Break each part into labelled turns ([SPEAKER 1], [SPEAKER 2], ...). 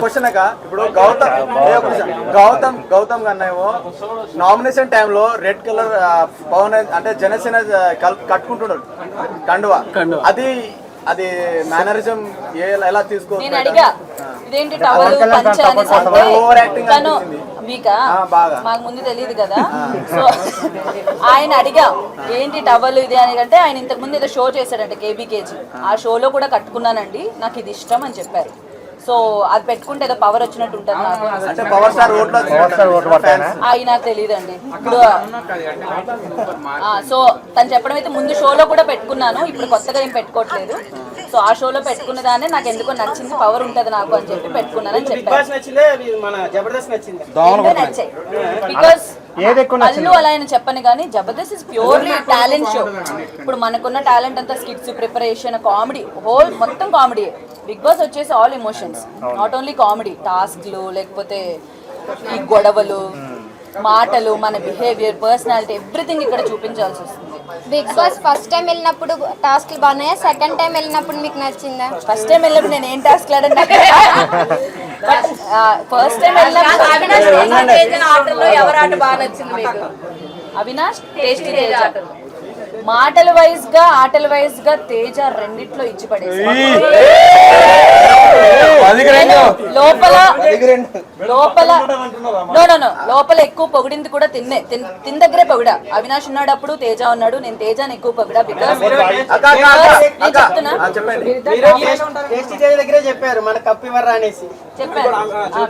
[SPEAKER 1] Question అక్క, ఇప్పుడు Gautam కన్నేమో nomination టైంలో రెడ్ కలర్ పవన్ అంటే జనసేన కట్టుకుంటున్నాడు కండువా, అది అది మేనరిజం ఎలా తీసుకోవచ్చు?
[SPEAKER 2] నేను అడిగా ఇదేంటి టవల్ పంచ అని తను మీకా మాకు ముందు తెలియదు కదా, సో ఆయన అడిగా ఏంటి టవల్ ఇది అని అంటే ఆయన ఇంతకు ముందు ఏదో షో చేశాడంట కేబీకేజీ, ఆ షోలో కూడా కట్టుకున్నానండి నాకు ఇది ఇష్టం అని చెప్పారు. సో అది పెట్టుకుంటే ఏదో పవర్ వచ్చినట్టు ఉంటుంది నాకు. అవి నాకు తెలియదండి ఇప్పుడు. సో తను చెప్పడం అయితే ముందు షోలో కూడా పెట్టుకున్నాను, ఇప్పుడు కొత్తగా ఏం పెట్టుకోవట్లేదు. సో ఆ షోలో పెట్టుకున్న దాన్ని నాకు ఎందుకో నచ్చింది, పవర్ ఉంటది నాకు అని చెప్పి పెట్టుకున్నానని చెప్పారు. నచ్చాయి బికాస్ అల్లు అలా ఆయన చెప్పను కానీ Jabardasth is purely talent show. ఇప్పుడు మనకున్న టాలెంట్ అంతా స్కిట్స్, ప్రిపరేషన్, కామెడీ, హోల్ మొత్తం కామెడీ. బిగ్ బాస్ వచ్చేసి all emotions, not only comedy. టాస్క్లు లేకపోతే ఈ గొడవలు, మాటలు, మన బిహేవియర్, పర్సనాలిటీ, ఎవ్రీథింగ్ ఇక్కడ చూపించాల్సి వస్తుంది.
[SPEAKER 3] బిగ్ బాస్ ఫస్ట్ టైం వెళ్ళినప్పుడు టాస్క్లు బాగున్నాయా, సెకండ్ టైం వెళ్ళినప్పుడు మీకు నచ్చిందా?
[SPEAKER 2] ఫస్ట్ టైం వెళ్ళినప్పుడు నేను ఏం టాస్క్ ఆడన్నా, ఫస్ట్ టైం వెళ్ళినప్పుడు ఎవరు ఆట బాగా నచ్చింది మీకు? అవినాష్ టేస్టీ తేజ. మాటల వైజ్ గా ఆటల వైజ్ గా తేజ రెండిట్లో ఇచ్చి పడేసి లోపల లోపల ఎక్కువ పొగిడింది కూడా తిన్న దగ్గరే పొగిడా. అవినాష్ ఉన్నాడు అప్పుడు, తేజ ఉన్నాడు, నేను తేజాని ఎక్కువ పొగిడా. బికాస్ నేను చెప్తున్నా చెప్పాను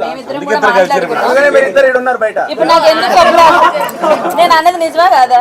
[SPEAKER 2] మేమిద్దరం కూడా మాట్లాడుకున్నాం. ఇప్పుడు నాకు ఎందుకు నేను అన్నది నిజమా కాదా?